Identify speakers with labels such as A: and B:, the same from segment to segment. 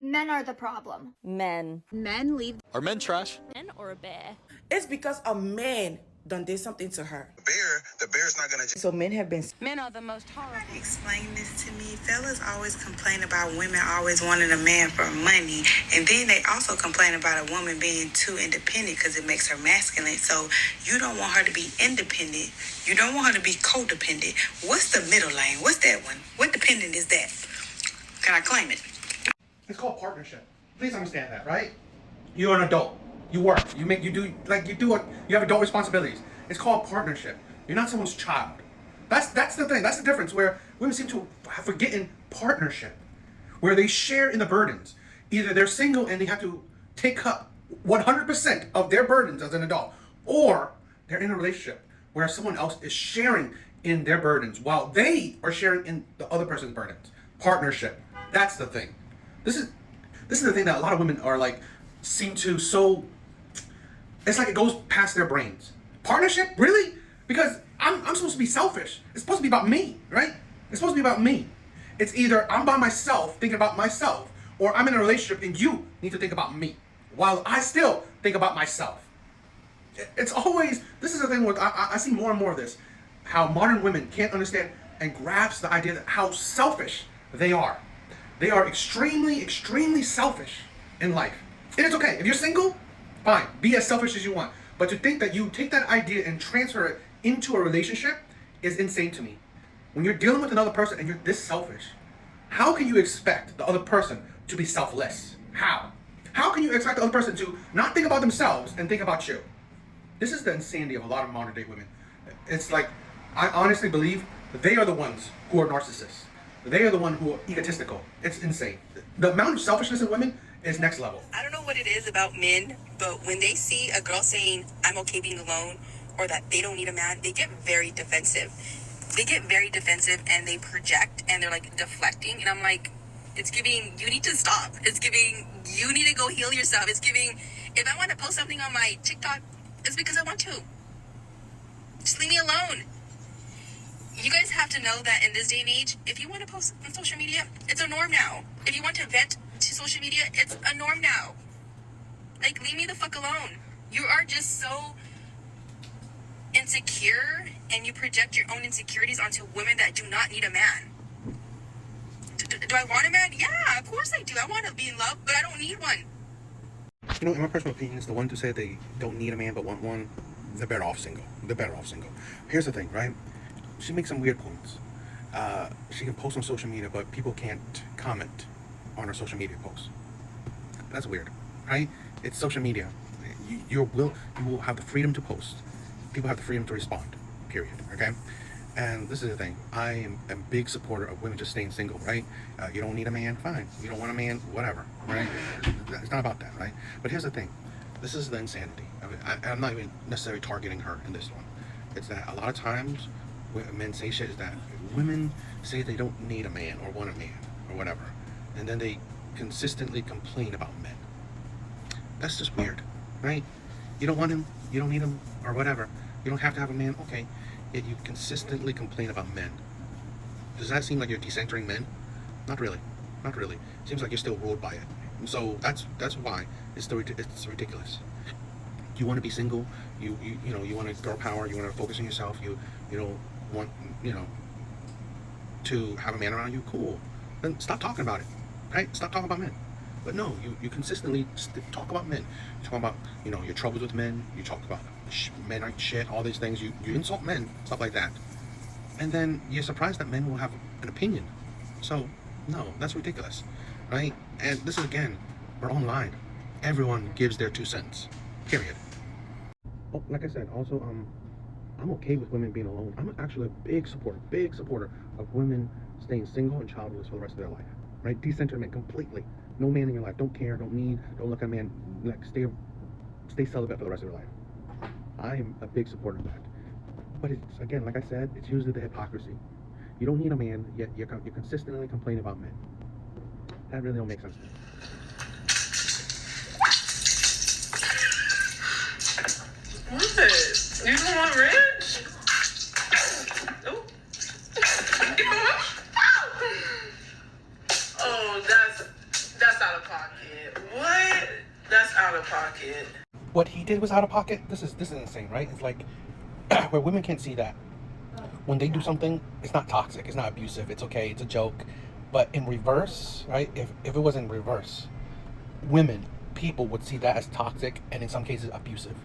A: Men are the problem.
B: Men.
C: Men leave.
D: Are men trash?
C: Men or a bear?
E: It's because a man done did something to her.
F: The bear's not gonna.
E: So men have been.
C: Men are the most horrible.
G: Explain this to me. Fellas always complain about women always wanting a man for money, and then they also complain about a woman being too independent because it makes her masculine. So you don't want her to be independent. You don't want her to be codependent. What's the middle lane? What's that one? What dependent is that? Can I claim it?
H: It's called partnership. Please understand that, right? You're an adult. You work. You have adult responsibilities. It's called partnership. You're not someone's child. That's the thing. That's the difference where women seem to have forgotten partnership, where they share in the burdens. Either they're single and they have to take up 100% of their burdens as an adult, or they're in a relationship where someone else is sharing in their burdens while they are sharing in the other person's burdens. Partnership. That's the thing. This is the thing that a lot of women are like, seem to so. It's like it goes past their brains. Partnership? Really? Because I'm supposed to be selfish. It's supposed to be about me, right? It's supposed to be about me. It's either I'm by myself, thinking about myself, or I'm in a relationship and you need to think about me, while I still think about myself. It's always, this is the thing where I see more and more of this, how modern women can't understand and grasp the idea that how selfish they are. They are extremely, extremely selfish in life. And it's okay. If you're single, fine. Be as selfish as you want. But to think that you take that idea and transfer it into a relationship is insane to me. When you're dealing with another person and you're this selfish, how can you expect the other person to be selfless? How? How can you expect the other person to not think about themselves and think about you? This is the insanity of a lot of modern day women. It's like, I honestly believe that they are the ones who are narcissists. They are the ones who are egotistical. It's insane. The amount of selfishness in women is next level.
G: I don't know what it is about men, but when they see a girl saying, I'm okay being alone, or that they don't need a man, they get very defensive. They get very defensive and they project and they're like deflecting. And I'm like, it's giving, you need to stop. It's giving, you need to go heal yourself. It's giving, if I want to post something on my TikTok, it's because I want to. Just leave me alone. You guys have to know that in this day and age, if you want to post on social media, it's a norm now. If you want to vent to social media, it's a norm now. Like, leave me the fuck alone. You are just so insecure, and you project your own insecurities onto women that do not need a man. Do I want a man? Yeah, of course I do. I want to be in love, but I don't need one.
H: You know, in my personal opinion, it's the ones who say they don't need a man but want one, they're better off single. They're better off single. Here's the thing, right? She makes some weird points. She can post on social media, but people can't comment on her social media posts. That's weird, right? It's social media. You will have the freedom to post. People have the freedom to respond, period, okay? And this is the thing. I am a big supporter of women just staying single, right? You don't need a man, fine. You don't want a man, whatever, right? It's not about that, right? But here's the thing. This is the insanity of it. I'm not even necessarily targeting her in this one. It's that a lot of times when men say shit is that women say they don't need a man or want a man or whatever, and then they consistently complain about men. That's just weird, right? You don't want him, you don't need him, or whatever. You don't have to have a man, okay. Yet you consistently complain about men. Does that seem like you're decentering men? Not really. Not really. Seems like you're still ruled by it. And so that's why it's ridiculous. You want to be single. You know you want to girl power. You want to focus on yourself. You don't want to have a man around you. Cool. Then stop talking about it. Right? Stop talking about men. But no, you consistently talk about men. You talk about your troubles with men. You talk about men aren't shit. All these things. You insult men, stuff like that. And then you're surprised that men will have an opinion. So no, that's ridiculous, right? And this is again, we're online. Everyone gives their 2 cents. Period. Oh, like I said, also I'm okay with women being alone. I'm actually a big supporter of women staying single and childless for the rest of their life. Right? Decenter men completely. No man in your life. Don't care, don't need, don't look at a man. Like stay celibate for the rest of your life. I am a big supporter of that. But it's, again, like I said, it's usually the hypocrisy. You don't need a man, yet you're consistently complaining about men. That really don't make sense to me.
I: What? You don't want ranch? Oh. Oh, that's out of pocket. pocket. What? That's out of pocket.
H: What he did was out of pocket. This is insane, right? It's like where women can't see that when they do something, it's not toxic, it's not abusive, it's okay, it's a joke. But in reverse, right? If it was in reverse, people would see that as toxic and in some cases abusive.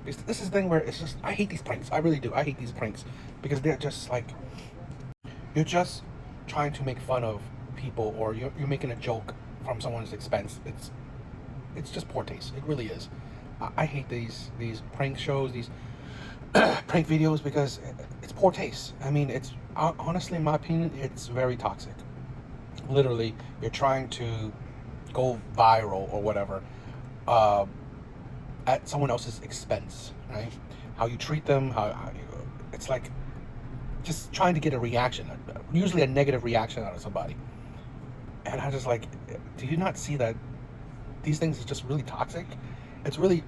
H: This is the thing where it's just, I hate these pranks. I really do. I hate these pranks because they're just like, you're just trying to make fun of people, or you're making a joke from someone's expense. It's just poor taste. It really is. I hate these prank shows, these prank videos, because it's poor taste. I mean, it's honestly, in my opinion, it's very toxic. Literally, you're trying to go viral or whatever at someone else's expense, right? How you treat them, it's like just trying to get a reaction, usually a negative reaction out of somebody. And I just like, do you not see that these things is just really toxic? It's really,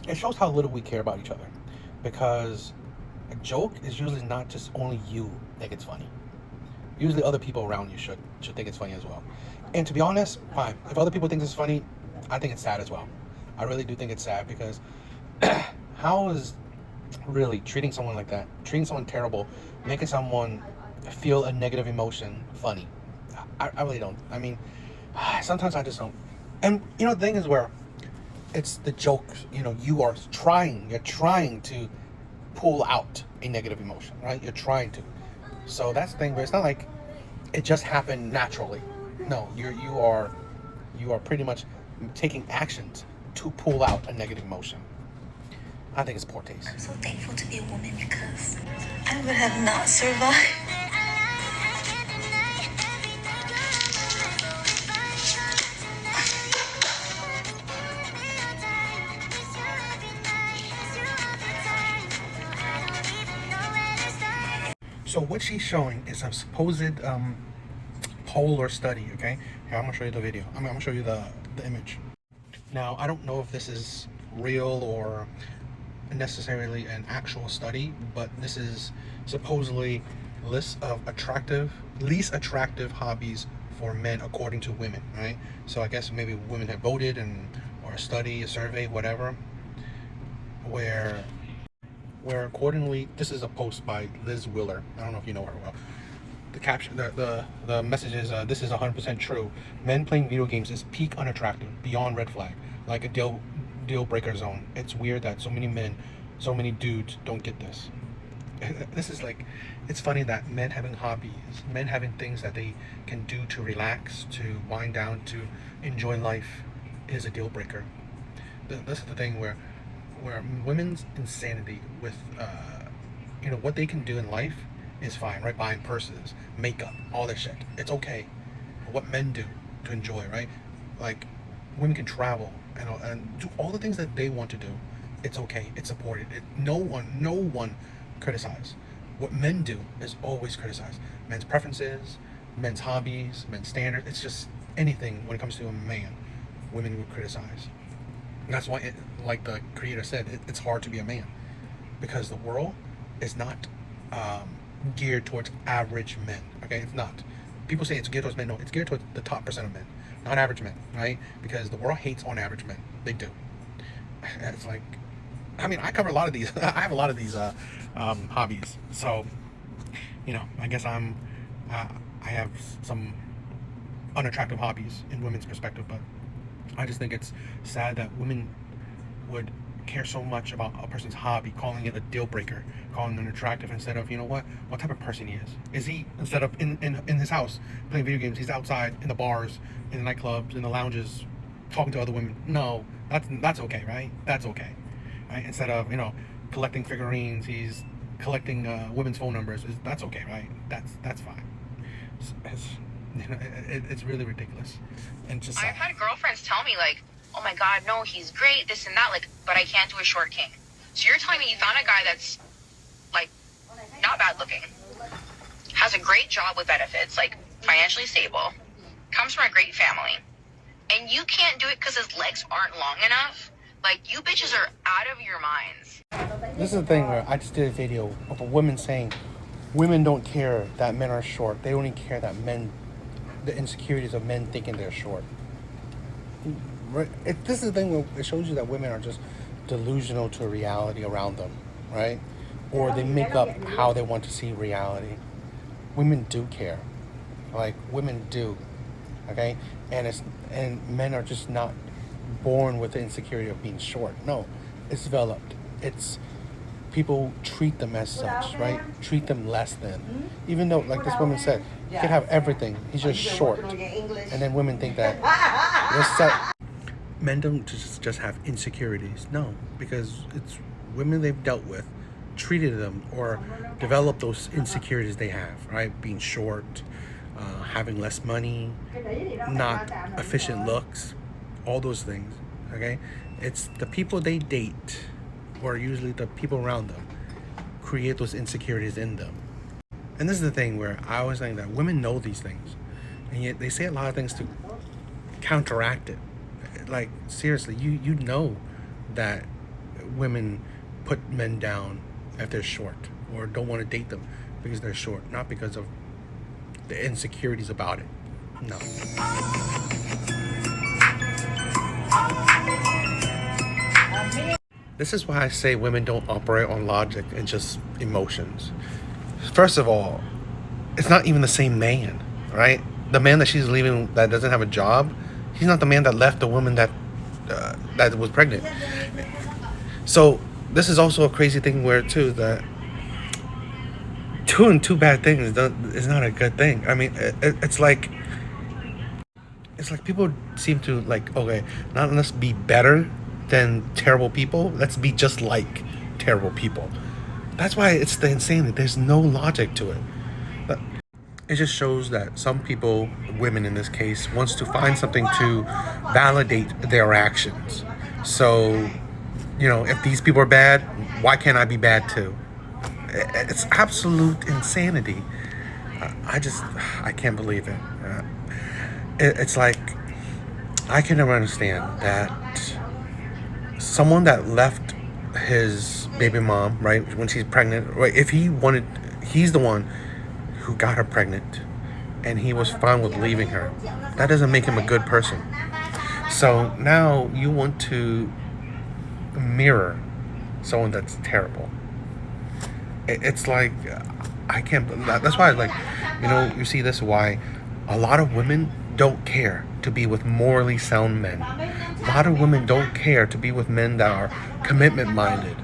H: it shows how little we care about each other, because a joke is usually not just only you think it's funny. Usually other people around you should think it's funny as well. And to be honest, fine. If other people think it's funny, I think it's sad as well. I really do think it's sad, because how is really treating someone like that, treating someone terrible, making someone feel a negative emotion funny? I really don't. I mean, sometimes I just don't. And you know, the thing is where it's the joke, you know, you're trying to pull out a negative emotion, right? You're trying to. So that's the thing where it's not like it just happened naturally. No, you are pretty much taking actions to pull out a negative emotion. I think it's poor taste.
A: I'm so thankful to be a woman, because I would have not survived.
H: So what she's showing is a supposed poll or study, okay? Here, I'm gonna show you the video. I'm gonna show you the image. Now, I don't know if this is real or necessarily an actual study, but this is supposedly list of least attractive hobbies for men according to women, right? So I guess maybe women have voted, or a study, a survey, whatever, where accordingly, this is a post by Liz Wheeler. I don't know if you know her well. The caption, the message is, this is 100% true. Men playing video games is peak unattractive, beyond red flag, like a deal breaker zone. It's weird that so many dudes don't get this. This is like, it's funny that men having hobbies, men having things that they can do to relax, to wind down, to enjoy life, is a deal breaker. This is the thing where women's insanity with what they can do in life is fine, right? Buying purses, makeup, all this shit, it's okay. But what men do to enjoy, right? Like, women can travel and do all the things that they want to do. It's okay, it's supported. No one criticize. What men do is always criticize. Men's preferences, men's hobbies, men's standards. It's just anything when it comes to a man, women would criticize. That's why, like the creator said, it's hard to be a man, because the world is not geared towards average men. Okay, it's not. People say it's geared towards men. No, it's geared towards the top % of men, not average men, right? Because the world hates on average men. They do. It's like, I mean, I cover a lot of these. I have a lot of these hobbies. So, I guess I have some unattractive hobbies in women's perspective, but I just think it's sad that women would care so much about a person's hobby, calling it a deal breaker, calling them attractive, instead of, what type of person he is. Is he, instead of in his house playing video games, he's outside in the bars, in the nightclubs, in the lounges, talking to other women? No, that's okay, right? That's okay, right? Instead of, collecting figurines, he's collecting women's phone numbers. That's okay, right? That's fine. It's really ridiculous. And just
B: I've had girlfriends tell me, like, oh my god, no, he's great, this and that, like, but I can't do a short king. So you're telling me you found a guy that's, like, not bad looking, has a great job with benefits, like, financially stable, comes from a great family, and you can't do it because his legs aren't long enough? Like, you bitches are out of your minds.
H: This is the thing where I just did a video of a woman saying women don't care that men are short. They only care that men the insecurities of men thinking they're short. Right? This is the thing where it shows you that women are just delusional to reality around them, right? Or they make up how they want to see reality. Women do care, like women do, okay? And men are just not born with the insecurity of being short. No, it's developed. It's people treat them as such, right? Treat them less than, even though, like this woman said, he can have everything. He's just short, and then women think that men don't just have insecurities. No, because it's women they've dealt with, treated them, or developed those insecurities they have, right? Being short, having less money, not efficient looks, all those things, okay? It's the people they date, or usually the people around them, create those insecurities in them. And this is the thing where I always think that women know these things, and yet they say a lot of things to counteract it. Like, seriously, you know that women put men down if they're short, or don't want to date them because they're short, not because of the insecurities about it. No. This is why I say women don't operate on logic and just emotions. First of all, it's not even the same man, right? The man that she's leaving that doesn't have a job, he's not the man that left the woman that was pregnant. So this is also a crazy thing where too that doing two bad things is not a good thing. I mean, it's like people seem to like, okay, not let's be better than terrible people, let's be just like terrible people. That's why it's the insanity. There's no logic to it. But it just shows that some people, women in this case, wants to find something to validate their actions. So, you know, if these people are bad, why can't I be bad too? It's absolute insanity. I can't believe it. It's like, I can never understand that someone that left his baby mom, right, when she's pregnant, right, if he's the one who got her pregnant, and he was fine with leaving her. That doesn't make him a good person. So now you want to mirror someone that's terrible. It's like, I can't. That's why, like, you know, you see this why a lot of women don't care to be with morally sound men. A lot of women don't care to be with men that are commitment minded.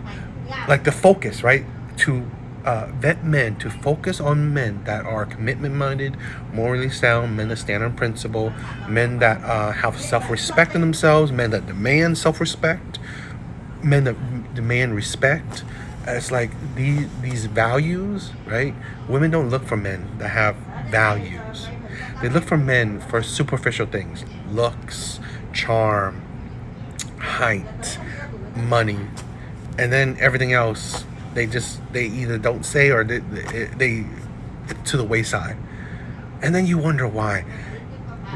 H: Like the focus, right? To vet men, to focus on men that are commitment minded, morally sound, men that stand on principle, men that have self-respect in themselves, men that demand self-respect, men that demand respect. It's like these values, right? Women don't look for men that have values. They look for men for superficial things: looks, charm, height, money, and then everything else they either don't say or they to the wayside. And then you wonder why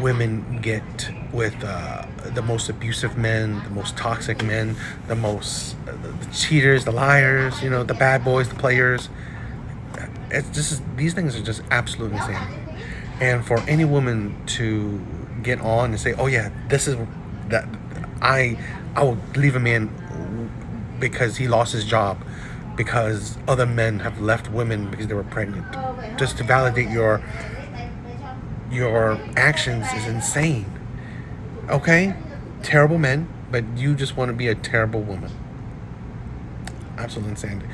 H: women get with the most abusive men, the most toxic men, the cheaters, the liars, you know, the bad boys, the players. It's just, these things are just absolutely insane. And for any woman to get on and say, oh yeah, this is that, I will leave a man because he lost his job, because other men have left women because they were pregnant, just to validate your actions, is insane. Okay? Terrible men, but you just want to be a terrible woman. Absolute insanity.